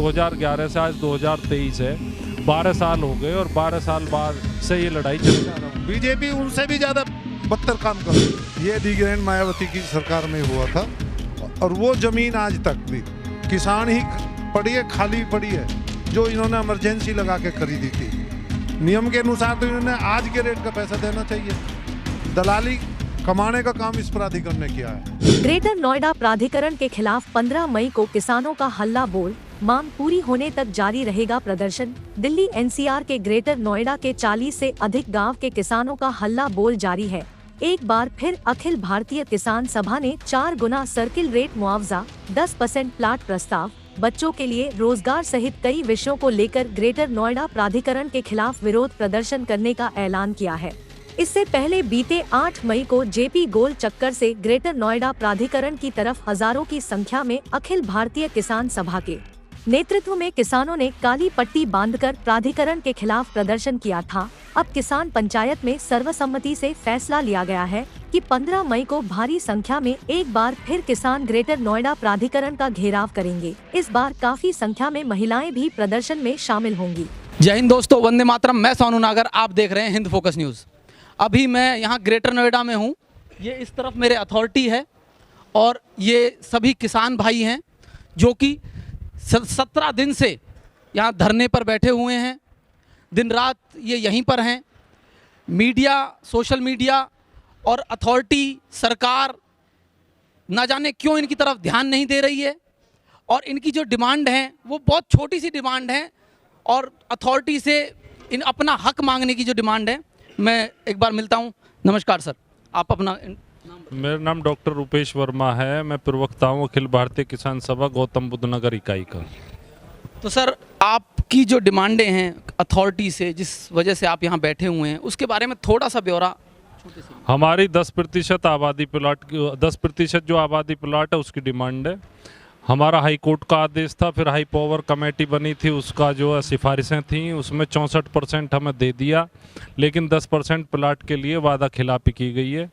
2011 से आज 2023 है, 12 साल हो गए और 12 साल बाद से ये लड़ाई चल रही है। बीजेपी उनसे भी ज्यादा बदतर काम कर रही है। ये अधिग्रहण मायावती की सरकार में हुआ था और वो जमीन आज तक भी किसान ही पड़ी है, खाली पड़ी है, जो इन्होंने इमरजेंसी लगा के खरीदी थी। नियम के अनुसार तो इन्होंने आज के रेट का पैसा देना चाहिए। दलाली कमाने का काम इस प्राधिकरण ने किया है। ग्रेटर नोएडा प्राधिकरण के खिलाफ 15 मई को किसानों का हल्ला बोल, मांग पूरी होने तक जारी रहेगा प्रदर्शन। दिल्ली एनसीआर के ग्रेटर नोएडा के 40 से अधिक गांव के किसानों का हल्ला बोल जारी है। एक बार फिर अखिल भारतीय किसान सभा ने 4 गुना सर्किल रेट मुआवजा, 10% प्लाट प्रस्ताव, बच्चों के लिए रोजगार सहित कई विषयों को लेकर ग्रेटर नोएडा प्राधिकरण के खिलाफ विरोध प्रदर्शन करने का ऐलान किया है। इससे पहले बीते 8 मई को जेपी गोल चक्कर से ग्रेटर नोएडा प्राधिकरण की तरफ हजारों की संख्या में अखिल भारतीय किसान सभा के नेतृत्व में किसानों ने काली पट्टी बांधकर प्राधिकरण के खिलाफ प्रदर्शन किया था। अब किसान पंचायत में सर्वसम्मति से फैसला लिया गया है कि 15 मई को भारी संख्या में एक बार फिर किसान ग्रेटर नोएडा प्राधिकरण का घेराव करेंगे। इस बार काफी संख्या में महिलाएं भी प्रदर्शन में शामिल होंगी। जय हिंद दोस्तों, वंदे मातरम। मैं सोनू नागर, आप देख रहे हैं हिंद फोकस न्यूज़। अभी मैं यहाँ ग्रेटर नोएडा में हूँ। ये इस तरफ मेरे अथॉरिटी है और ये सभी किसान भाई हैं जो कि 17 दिन से यहाँ धरने पर बैठे हुए हैं। दिन रात ये यहीं पर हैं। मीडिया, सोशल मीडिया और अथॉरिटी, सरकार ना जाने क्यों इनकी तरफ ध्यान नहीं दे रही है और इनकी जो डिमांड है वो बहुत छोटी सी डिमांड है और अथॉरिटी से इन अपना हक मांगने की जो डिमांड है। मैं एक बार मिलता हूँ। नमस्कार सर, आप अपना मेरा नाम डॉक्टर रूपेश वर्मा है। मैं प्रवक्ता हूँ अखिल भारतीय किसान सभा गौतम बुद्ध नगर इकाई का। तो सर, आपकी जो डिमांडें हैं अथॉरिटी से, जिस वजह से आप यहाँ बैठे हुए हैं, उसके बारे में थोड़ा सा ब्यौरा छोटे से। हमारी 10% आबादी प्लाट, 10% जो आबादी प्लाट है उसकी डिमांड है। हमारा हाई कोर्ट का आदेश था, फिर हाई पावर कमेटी बनी थी, उसका जो है सिफारिशें थी, उसमें 64% हमें दे दिया, लेकिन 10% प्लाट के लिए वादा खिलाफी की गई है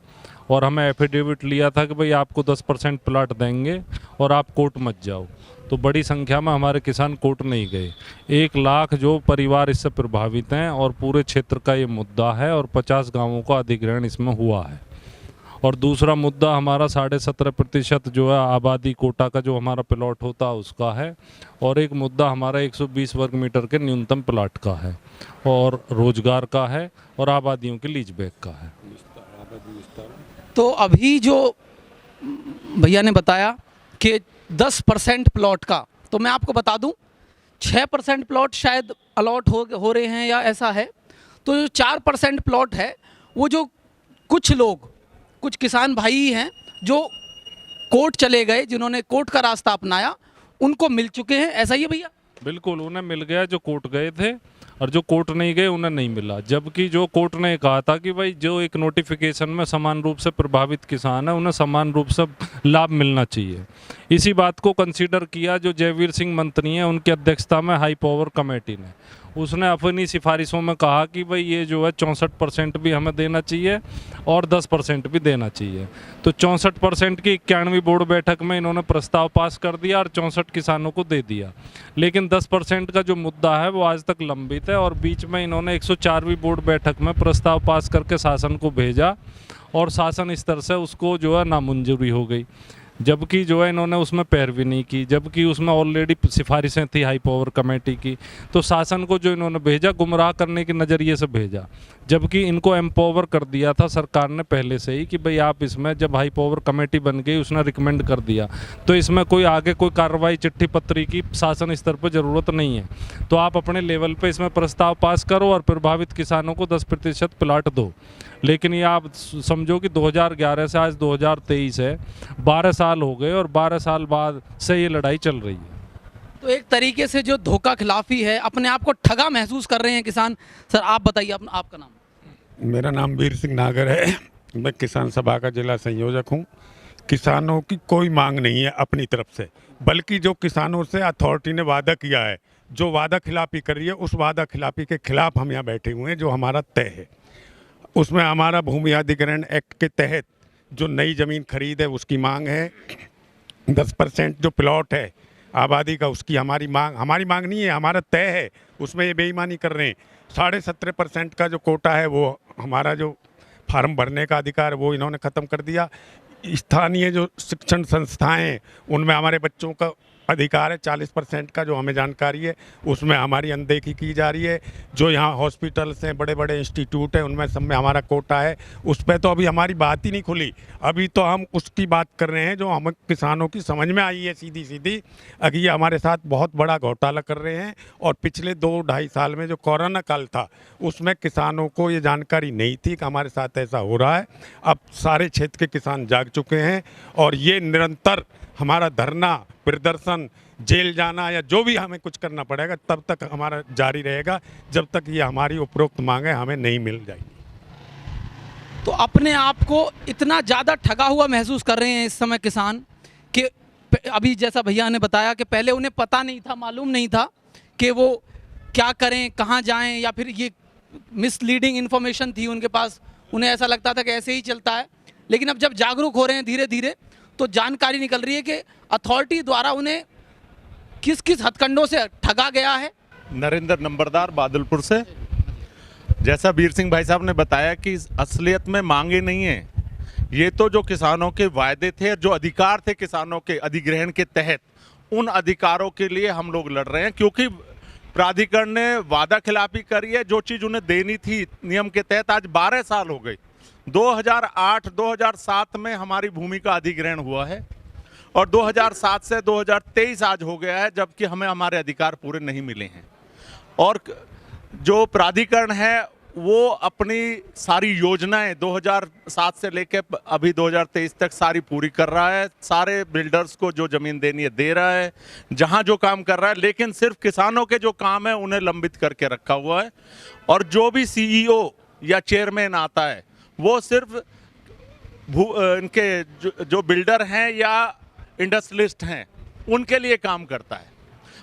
और हमें एफिडेविट लिया था कि भाई आपको 10% प्लाट देंगे और आप कोर्ट मत जाओ। तो बड़ी संख्या में हमारे किसान कोर्ट नहीं गए। 1 लाख जो परिवार इससे प्रभावित हैं और पूरे क्षेत्र का ये मुद्दा है और 50 गाँवों का अधिग्रहण इसमें हुआ है। और दूसरा मुद्दा हमारा 17.5% जो है आबादी कोटा का जो हमारा प्लॉट होता है उसका है और एक मुद्दा हमारा 120 वर्ग मीटर के न्यूनतम प्लाट का है और रोजगार का है और आबादियों के लीज बैक का है। तो अभी जो भैया ने बताया कि 10% प्लॉट का, तो मैं आपको बता दूं 6% प्लॉट शायद अलॉट हो रहे हैं या ऐसा है। तो जो 4% प्लॉट है वो जो कुछ किसान भाई हैं जो कोर्ट चले गए, जिन्होंने कोर्ट का रास्ता अपनाया, उनको मिल चुके हैं। ऐसा ही है भैया? बिल्कुल, उन्हें मिल गया जो कोर्ट गए थे और जो कोर्ट नहीं गए उन्हें नहीं मिला। जबकि जो कोर्ट ने कहा था कि भाई जो एक नोटिफिकेशन में समान रूप से प्रभावित किसान है उन्हें समान रूप से लाभ मिलना चाहिए। इसी बात को कंसीडर किया जो जयवीर सिंह मंत्री हैं, उनकी अध्यक्षता में हाई पावर कमेटी ने, उसने अपनी सिफारिशों में कहा कि भाई ये जो है 64% भी हमें देना चाहिए और 10% भी देना चाहिए। तो 64% की 91वीं बोर्ड बैठक में इन्होंने प्रस्ताव पास कर दिया और 64 किसानों को दे दिया। लेकिन 10% का जो मुद्दा है वो आज तक लंबित है और बीच में इन्होंने 104वीं बोर्ड बैठक में प्रस्ताव पास करके शासन को भेजा और शासन स्तर से उसको जो है नामंजूरी हो गई। जबकि जो है इन्होंने उसमें पैरवी नहीं की, जबकि उसमें ऑलरेडी सिफारिशें थी हाई पावर कमेटी की। तो शासन को जो इन्होंने भेजा गुमराह करने के नज़रिए से भेजा, जबकि इनको एम्पावर कर दिया था सरकार ने पहले से ही कि भाई आप इसमें, जब हाई पावर कमेटी बन गई उसने रिकमेंड कर दिया, तो इसमें कोई आगे कोई कार्रवाई चिट्ठी पत्री की शासन स्तर पर ज़रूरत नहीं है। तो आप अपने लेवल पर इसमें प्रस्ताव पास करो और प्रभावित किसानों को 10% प्लाट दो। लेकिन ये आप समझो कि 2011 से आज 2023 है, 12 साल हो गए और 12 साल बाद से ये लड़ाई चल रही है। तो एक तरीके से जो धोखा खिलाफी है, अपने आप को ठगा महसूस कर रहे हैं किसान। सर आप बताइए, आपका नाम? मेरा नाम वीर सिंह नागर है। मैं किसान सभा का जिला संयोजक हूँ। किसानों की कोई मांग नहीं है अपनी तरफ से, बल्कि जो किसानों से अथॉरिटी ने वादा किया है, जो वादा खिलाफी कर रही है, उस वादा खिलाफी के खिलाफ हम यहाँ बैठे हुए हैं। जो हमारा तय है उसमें हमारा भूमि अधिग्रहण एक्ट के तहत जो नई ज़मीन खरीद है उसकी मांग है। 10% जो प्लॉट है आबादी का, उसकी हमारी मांग नहीं है, हमारा तय है, उसमें ये बेईमानी कर रहे हैं। 17.5% का जो कोटा है वो हमारा जो फार्म भरने का अधिकार है वो इन्होंने ख़त्म कर दिया। स्थानीय जो शिक्षण संस्थाएं हैं उनमें हमारे बच्चों का अधिकार है 40% का, जो हमें जानकारी है उसमें हमारी अनदेखी की जा रही है। जो यहाँ हॉस्पिटल्स हैं, बड़े बड़े इंस्टीट्यूट हैं, उनमें सब में हमारा कोटा है, उस पर तो अभी हमारी बात ही नहीं खुली। अभी तो हम उसकी बात कर रहे हैं जो हम किसानों की समझ में आई है सीधी सीधी। अभी ये हमारे साथ बहुत बड़ा घोटाला कर रहे हैं। और पिछले 2-2.5 साल में जो कोरोना काल था उसमें किसानों को ये जानकारी नहीं थी कि हमारे साथ ऐसा हो रहा है। अब सारे क्षेत्र के किसान जाग चुके हैं और ये निरंतर हमारा धरना, प्रदर्शन, जेल जाना या जो भी हमें कुछ करना पड़ेगा तब तक हमारा जारी रहेगा जब तक ये हमारी उपरोक्त मांगें हमें नहीं मिल जाएगी। तो अपने आप को इतना ज़्यादा ठगा हुआ महसूस कर रहे हैं इस समय किसान कि अभी जैसा भैया ने बताया कि पहले उन्हें पता नहीं था, मालूम नहीं था कि वो क्या करें, कहाँ जाएं, या फिर ये मिसलीडिंग इन्फॉर्मेशन थी उनके पास, उन्हें ऐसा लगता था कि ऐसे ही चलता है। लेकिन अब जब जागरूक हो रहे हैं धीरे धीरे तो जानकारी निकल रही है कि अथॉरिटी द्वारा उन्हें किस किस हथकंडों से ठगा गया है। नरेंद्र नंबरदार बादलपुर से। जैसा वीर सिंह भाई साहब ने बताया कि असलियत में मांगे नहीं है, ये तो जो किसानों के वायदे थे, जो अधिकार थे किसानों के अधिग्रहण के तहत, उन अधिकारों के लिए हम लोग लड़ रहे हैं। क्योंकि प्राधिकरण ने वादा खिलाफी करी है, जो चीज़ उन्हें देनी थी नियम के तहत। आज 12 साल हो गए, 2008-2007 में हमारी भूमि का अधिग्रहण हुआ है और 2007 से 2023 आज हो गया है, जबकि हमें हमारे अधिकार पूरे नहीं मिले हैं। और जो प्राधिकरण है वो अपनी सारी योजनाएं 2007 से लेकर अभी 2023 तक सारी पूरी कर रहा है। सारे बिल्डर्स को जो ज़मीन देनी है दे रहा है, जहां जो काम कर रहा है, लेकिन सिर्फ किसानों के जो काम है उन्हें लंबित करके रखा हुआ है। और जो भी सीईओ या चेयरमैन आता है वो सिर्फ इनके जो बिल्डर हैं या इंडस्ट्रियलिस्ट हैं उनके लिए काम करता है।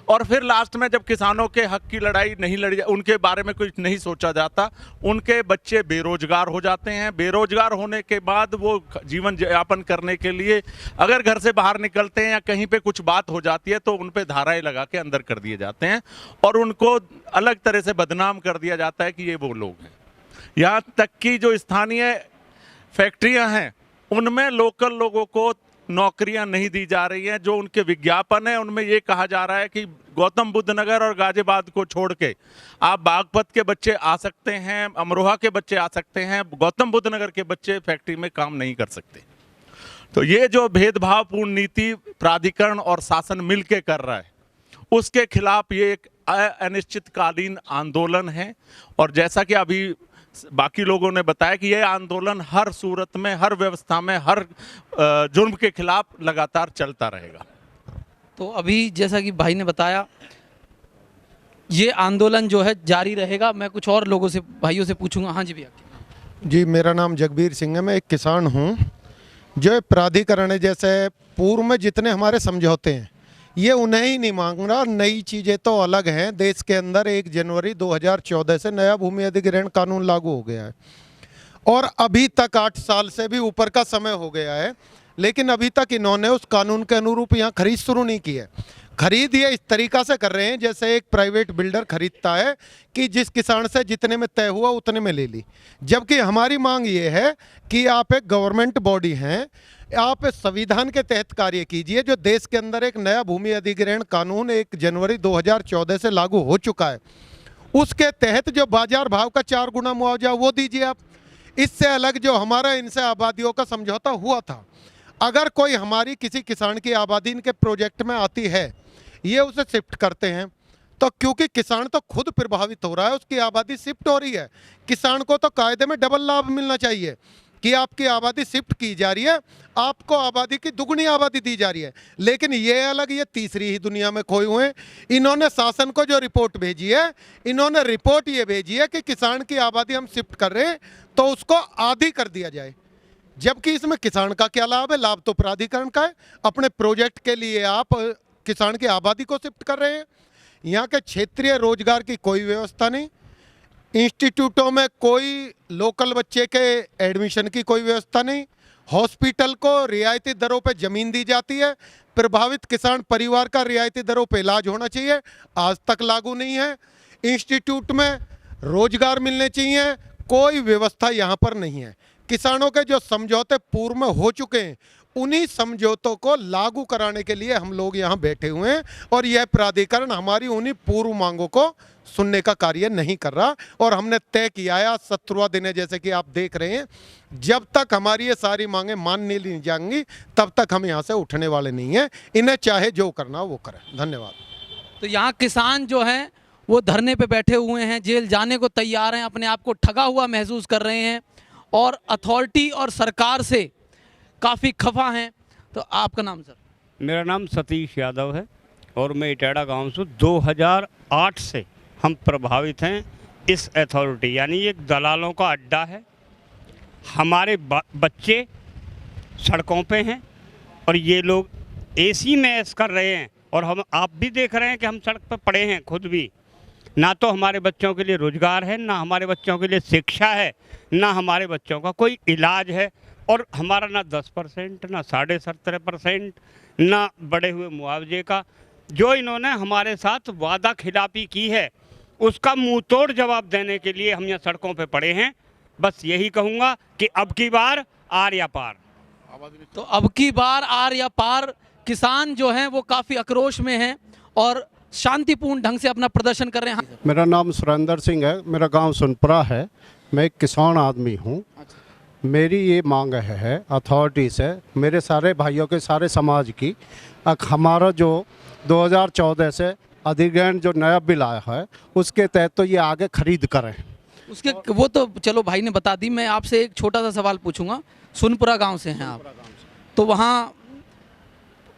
और फिर लास्ट में जब किसानों के हक की लड़ाई नहीं लड़ी, उनके बारे में कुछ नहीं सोचा जाता, उनके बच्चे बेरोजगार हो जाते हैं। बेरोजगार होने के बाद वो जीवन यापन करने के लिए अगर घर से बाहर निकलते हैं या कहीं पे कुछ बात हो जाती है तो उन पे धाराएं लगा के अंदर कर दिए जाते हैं और उनको अलग तरह से बदनाम कर दिया जाता है कि ये वो लोग हैं। यहाँ तक कि जो स्थानीय फैक्ट्रियाँ हैं उनमें लोकल लोगों को नौकरियां नहीं दी जा रही हैं। जो उनके विज्ञापन है उनमें ये कहा जा रहा है कि गौतम बुद्ध नगर और गाजियाबाद को छोड़ के आप बागपत के बच्चे आ सकते हैं, अमरोहा के बच्चे आ सकते हैं, गौतम बुद्ध नगर के बच्चे फैक्ट्री में काम नहीं कर सकते। तो ये जो भेदभावपूर्ण नीति प्राधिकरण और शासन मिलके कर रहा है उसके खिलाफ ये एक अनिश्चितकालीन आंदोलन है। और जैसा कि अभी बाकी लोगों ने बताया कि यह आंदोलन हर सूरत में, हर व्यवस्था में, हर जुर्म के खिलाफ लगातार चलता रहेगा। तो अभी जैसा कि भाई ने बताया ये आंदोलन जो है जारी रहेगा। मैं कुछ और लोगों से, भाइयों से पूछूंगा। हाँ जी भैया। जी, मेरा नाम जगबीर सिंह है, मैं एक किसान हूँ। जो प्राधिकरण है, जैसे पूर्व में जितने हमारे समझौते हैं ये उन्हें ही नहीं मांग रहा। नई चीज़ें तो अलग हैं। देश के अंदर 1 जनवरी 2014 से नया भूमि अधिग्रहण कानून लागू हो गया है और अभी तक 8 साल से भी ऊपर का समय हो गया है, लेकिन अभी तक इन्होंने उस कानून के अनुरूप यहाँ खरीद शुरू नहीं की है। खरीद ये इस तरीक़ा से कर रहे हैं जैसे एक प्राइवेट बिल्डर खरीदता है कि जिस किसान से जितने में तय हुआ उतने में ले ली। जबकि हमारी मांग ये है कि आप एक गवर्नमेंट बॉडी हैं, आप संविधान के तहत कार्य कीजिए। जो देश के अंदर एक नया भूमि अधिग्रहण कानून 1 जनवरी 2014 से लागू हो चुका है, उसके तहत जो बाजार भाव का 4 गुना मुआवजा वो दीजिए आप। इससे अलग जो हमारा इनसे आबादियों का समझौता हुआ था, अगर कोई हमारी किसी किसान की आबादी इनके प्रोजेक्ट में आती है, ये उसे शिफ्ट करते हैं, तो क्योंकि किसान तो खुद प्रभावित हो रहा है, उसकी आबादी शिफ्ट हो रही है, किसान को तो कायदे में डबल लाभ मिलना चाहिए कि आपकी आबादी शिफ्ट की जा रही है, आपको आबादी की दुगनी आबादी दी जा रही है। लेकिन ये अलग, ये तीसरी ही दुनिया में खोए हुए हैं। इन्होंने शासन को जो रिपोर्ट भेजी है, इन्होंने रिपोर्ट ये भेजी है कि किसान की आबादी हम शिफ्ट कर रहे हैं तो उसको आधी कर दिया जाए। जबकि इसमें किसान का क्या लाभ है? लाभ तो प्राधिकरण का है। अपने प्रोजेक्ट के लिए आप किसान की आबादी को शिफ्ट कर रहे हैं। यहाँ के क्षेत्रीय रोजगार की कोई व्यवस्था नहीं, इंस्टीट्यूटों में कोई लोकल बच्चे के एडमिशन की कोई व्यवस्था नहीं, हॉस्पिटल को रियायती दरों पे जमीन दी जाती है, प्रभावित किसान परिवार का रियायती दरों पे इलाज होना चाहिए, आज तक लागू नहीं है। इंस्टीट्यूट में रोजगार मिलने चाहिए, कोई व्यवस्था यहाँ पर नहीं है। किसानों के जो समझौते पूर्व में हो चुके हैं उन्हीं समझौतों को लागू कराने के लिए हम लोग यहाँ बैठे हुए हैं और यह प्राधिकरण हमारी उन्हीं पूर्व मांगों को सुनने का कार्य नहीं कर रहा। और हमने तय किया है 17वां दिन है, जैसे कि आप देख रहे हैं, जब तक हमारी ये सारी मांगें मान नहीं जाएंगी तब तक हम यहाँ से उठने वाले नहीं हैं। इन्हें चाहे जो करना वो करें। धन्यवाद। तो यहाँ किसान जो हैं वो धरने पे बैठे हुए हैं, जेल जाने को तैयार हैं, अपने आप को ठगा हुआ महसूस कर रहे हैं और अथॉरिटी और सरकार से काफ़ी खफा हैं। तो आपका नाम सर? मेरा नाम सतीश यादव है और मैं इटाड़ा गांव से 2008 से हम प्रभावित हैं इस अथॉरिटी, यानी एक दलालों का अड्डा है। हमारे बच्चे सड़कों पे हैं और ये लोग एसी में ऐश कर रहे हैं और हम आप भी देख रहे हैं कि हम सड़क पर पड़े हैं खुद भी। ना तो हमारे बच्चों के लिए रोजगार है, ना हमारे बच्चों के लिए शिक्षा है, ना हमारे बच्चों का कोई इलाज है और हमारा ना 10%, ना 17.5%, ना बढ़े हुए मुआवजे का। जो इन्होंने हमारे साथ वादा खिलाफी की है उसका मुंह तोड़ जवाब देने के लिए हम यहाँ सड़कों पे पड़े हैं। बस यही कहूँगा कि अब की बार आर या पार। तो अब की बार आर या पार। किसान जो हैं वो काफ़ी आक्रोश में हैं और शांतिपूर्ण ढंग से अपना प्रदर्शन कर रहे हैं। मेरा नाम सुरेंद्र सिंह है, मेरा गांव सुनपुरा है, मैं एक किसान आदमी हूं। मेरी ये मांग है अथॉरिटी से, मेरे सारे भाइयों के सारे समाज की, हमारा जो 2014 से अधिग्रहण जो नया बिल आया है उसके तहत तो ये आगे खरीद करें। उसके वो तो चलो भाई ने बता दी। मैं आपसे एक छोटा सा सवाल पूछूंगा। सुनपुरा गांव से हैं आप, तो वहाँ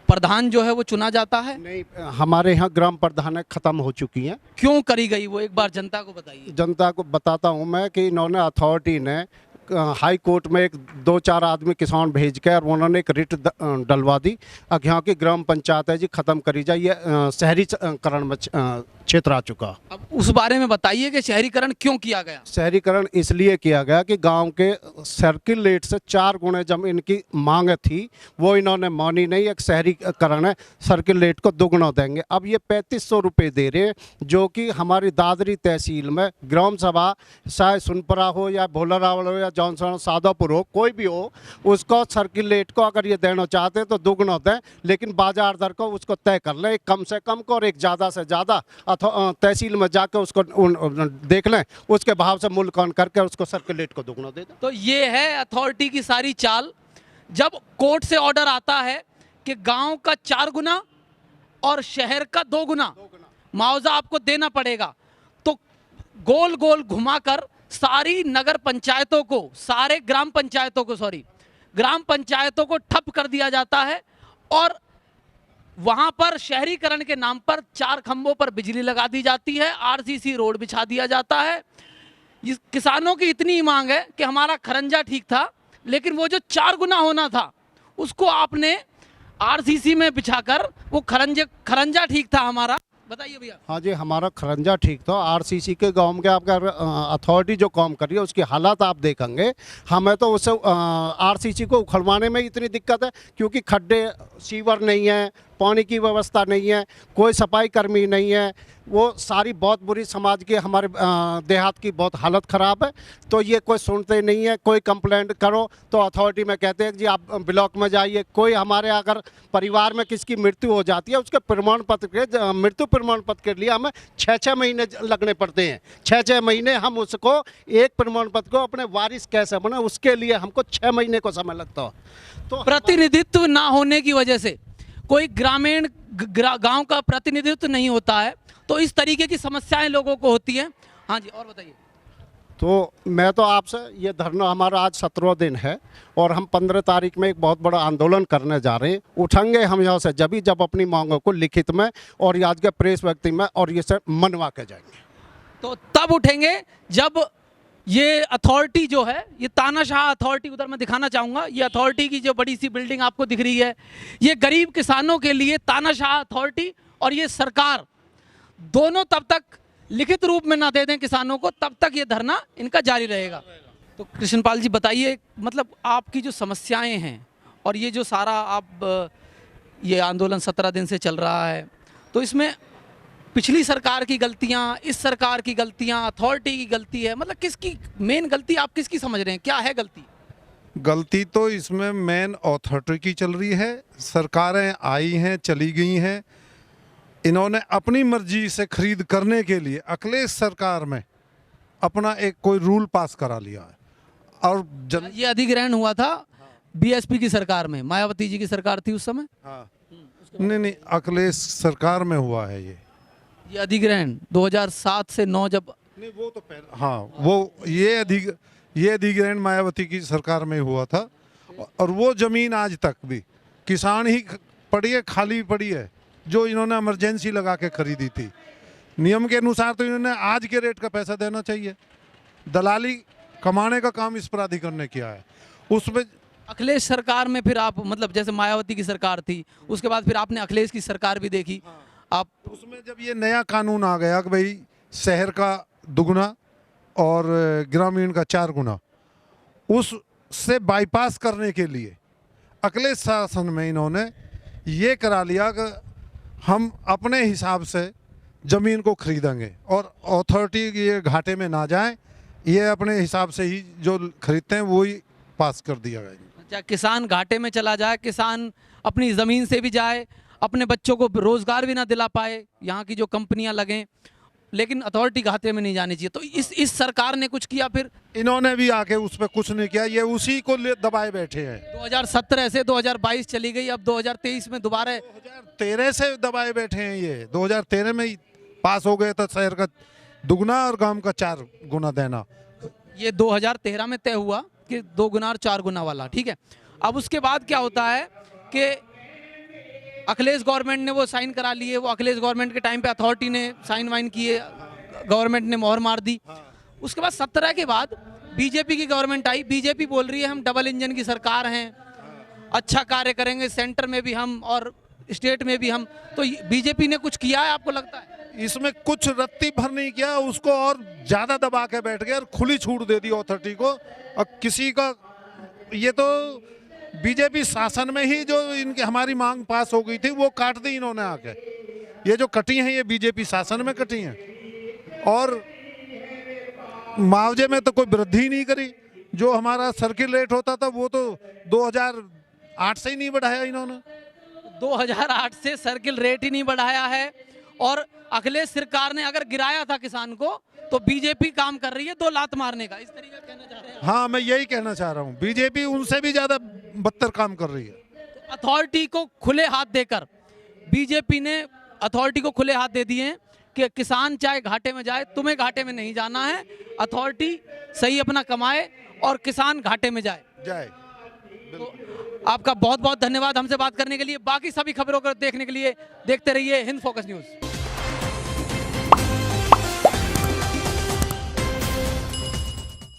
प्रधान जो है वो चुना जाता है? नहीं, हमारे यहाँ ग्राम प्रधान खत्म हो चुकी हैं। क्यों करी गई वो एक बार जनता को बताइए। जनता को बताता हूँ मैं कि इन्होंने अथॉरिटी ने हाई कोर्ट में एक 2-4 आदमी किसान भेज के और उन्होंने एक रिट डलवा दी। अब यहाँ की ग्राम पंचायत है जी खत्म करी जाए, ये शहरीकरण में क्षेत्र आ चुका। अब उस बारे में बताइए कि शहरीकरण क्यों किया गया? शहरीकरण इसलिए किया गया कि गांव के सर्किल रेट से 4 गुने जब इनकी मांग थी वो इन्होंने मानी नहीं। एक शहरीकरण है, सर्किल रेट को दुगना देंगे। अब ये 3500 रुपये दे रहे हैं, जो कि हमारी दादरी तहसील में ग्राम सभा चाहे सुनपुरा हो या भोलारावल हो या जॉनसन सादापुर हो, कोई भी हो, उसको सर्किल रेट को अगर ये देना चाहते हैं तो दुगना दें, लेकिन बाजार दर को उसको तय कर लें, एक कम से कम को और एक ज़्यादा से ज़्यादा तहसील में जाकर उसको देख लें, उसके भाव से मूल्यांकन करके उसको सर्किल रेट को दुगना दे दें। तो ये है अथॉरिटी की सारी चाल। जब कोर्ट से ऑर्डर आता है कि गांव का 4 गुना और शहर का 2 गुना मुआवजा आपको देना पड़ेगा, तो गोल गोल घुमाकर सारी नगर पंचायतों को, सारे ग्राम पंचायतों को ठप कर दिया जाता है और वहां पर शहरीकरण के नाम पर 4 खंभों पर बिजली लगा दी जाती है, आरसीसी रोड बिछा दिया जाता है। किसानों की इतनी मांग है कि हमारा खरंजा ठीक था, लेकिन वो जो 4 गुना होना था उसको आपने आरसीसी में बिछाकर वो खरंजा ठीक था हमारा। बताइए भैया। हाँ जी, हमारा खरंजा ठीक था। आरसीसी के गांव के आपका अथॉरिटी जो काम कर रही है उसकी हालात आप देखेंगे। हमें तो उसे आरसीसी को उखड़वाने में इतनी दिक्कत है क्योंकि खड्डे, सीवर नहीं है, पानी की व्यवस्था नहीं है, कोई सफाई कर्मी नहीं है, वो सारी बहुत बुरी समाज की हमारे देहात की बहुत हालत ख़राब है। तो ये कोई सुनते नहीं है। कोई कंप्लेंट करो तो अथॉरिटी में कहते हैं जी आप ब्लॉक में जाइए। कोई हमारे अगर परिवार में किसकी मृत्यु हो जाती है उसके प्रमाण पत्र के मृत्यु प्रमाण पत्र के लिए हमें 6-6 महीने लगने पड़ते हैं। 6-6 महीने हम उसको एक प्रमाण पत्र को अपने वारिस कैसे बने उसके लिए हमको 6 महीने को समय लगता है। तो प्रतिनिधित्व ना होने की वजह से कोई ग्रामीण गांव का प्रतिनिधित्व नहीं होता है, तो इस तरीके की समस्याएं लोगों को होती हैं। हाँ जी, और बताइए। तो मैं तो आपसे ये धरना हमारा आज 17वां दिन है और हम 15 तारीख में एक बहुत बड़ा आंदोलन करने जा रहे हैं। उठेंगे हम यहाँ से जब अपनी मांगों को लिखित में और आज के प्रेस व्यक्ति में और ये सब मनवा के जाएंगे। तो तब उठेंगे जब ये अथॉरिटी जो है, ये तानाशाह अथॉरिटी, उधर मैं दिखाना चाहूँगा, ये अथॉरिटी की जो बड़ी सी बिल्डिंग आपको दिख रही है, ये गरीब किसानों के लिए तानाशाह अथॉरिटी और ये सरकार दोनों तब तक लिखित रूप में ना दे दें किसानों को, तब तक ये धरना इनका जारी रहेगा। तो कृष्णपाल जी बताइए, मतलब आपकी जो समस्याएं हैं और ये जो सारा आप ये आंदोलन 17 दिन से चल रहा है, तो इसमें पिछली सरकार की गलतियां, इस सरकार की गलतियां, अथॉरिटी की गलती है, मतलब किसकी मेन गलती आप किसकी समझ रहे हैं, क्या है गलती? गलती तो इसमें मेन अथॉरिटी की चल रही है। सरकारें आई हैं, चली गई हैं, इन्होंने अपनी मर्जी से खरीद करने के लिए अखिलेश सरकार में अपना एक कोई रूल पास करा लिया है। और ये अधिग्रहण हुआ था बीएसपी की सरकार में, मायावती जी की सरकार थी उस समय। हाँ, नहीं, अखिलेश सरकार में हुआ है ये अधिग्रहण 2007 से 9 जब नहीं, वो तो पहले, हाँ, वो ये अधिग्रहण मायावती की सरकार में हुआ था। और वो जमीन आज तक भी किसान ही पड़ी है, खाली पड़ी है, जो इन्होंने इमरजेंसी लगा के खरीदी थी। नियम के अनुसार तो इन्होंने आज के रेट का पैसा देना चाहिए। दलाली कमाने का काम इस प्राधिकरण ने किया है। उसमें अखिलेश सरकार में फिर आप, मतलब जैसे मायावती की सरकार थी, उसके बाद फिर आपने अखिलेश की सरकार भी देखी। आप उसमें जब ये नया कानून आ गया कि भाई शहर का दुगना और ग्रामीण का 4 गुना, उससे बाईपास करने के लिए अखिलेश शासन में इन्होंने ये करा लिया कि हम अपने हिसाब से ज़मीन को खरीदेंगे और अथॉरिटी ये घाटे में ना जाए, ये अपने हिसाब से ही जो खरीदते हैं वो ही पास कर दिया गया। अच्छा, किसान घाटे में चला जाए, किसान अपनी ज़मीन से भी जाए, अपने बच्चों को रोज़गार भी ना दिला पाए, यहाँ की जो कंपनियाँ लगें, लेकिन अथॉरिटी घाटे में नहीं जानी चाहिए। तो इस सरकार ने कुछ किया? फिर इन्होंने भी आके उस पर कुछ नहीं किया, ये उसी को दबाए बैठे हैं। 2017 से 2022 चली गई, अब 2023 में दोबारा 2013 से दबाए बैठे हैं। ये 2013 में ही पास हो गए था शहर का दुगना और गांव का 4 गुना देना। ये 2013 में तय हुआ कि 2 गुना और 4 गुना वाला, ठीक है। अब उसके बाद क्या होता है कि अखिलेश गवर्नमेंट ने वो साइन करा लिए, वो अखिलेश गवर्नमेंट के टाइम पे अथॉरिटी ने साइन वाइन किए, गवर्नमेंट ने मोहर मार दी। उसके बाद 17 के बाद बीजेपी की गवर्नमेंट आई, बीजेपी बोल रही है हम डबल इंजन की सरकार हैं, अच्छा कार्य करेंगे, सेंटर में भी हम और स्टेट में भी हम। तो बीजेपी ने कुछ किया है आपको लगता है? इसमें कुछ रत्ती भर नहीं किया, उसको और ज्यादा दबा के बैठ गए और खुली छूट दे दी अथॉरिटी को। और किसी का ये तो बीजेपी शासन में ही जो इनकी हमारी मांग पास हो गई थी वो काट दी इन्होंने आके। ये जो कटी हैं ये बीजेपी शासन में कटी हैं। और मुआवजे में तो कोई वृद्धि नहीं करी। जो हमारा सर्किल रेट होता था वो तो 2008 से ही नहीं बढ़ाया इन्होंने। 2008 से सर्किल रेट ही नहीं बढ़ाया है। और अखिलेश सरकार ने अगर गिराया था किसान को तो बीजेपी काम कर रही है 2 लात मारने का, इस तरीके कहना चाह रहे हैं? हाँ, मैं यही कहना चाह रहा हूँ, बीजेपी उनसे भी ज्यादा बदतर काम कर रही है। तो अथॉरिटी को खुले हाथ देकर बीजेपी ने अथॉरिटी को खुले हाथ दे दिए हैं कि किसान चाहे घाटे में जाए, तुम्हें घाटे में नहीं जाना है, अथॉरिटी सही अपना कमाए और किसान घाटे में जाए। तो आपका बहुत बहुत धन्यवाद हमसे बात करने के लिए। बाकी सभी खबरों को देखने के लिए देखते रहिए हिंद फोकस न्यूज़।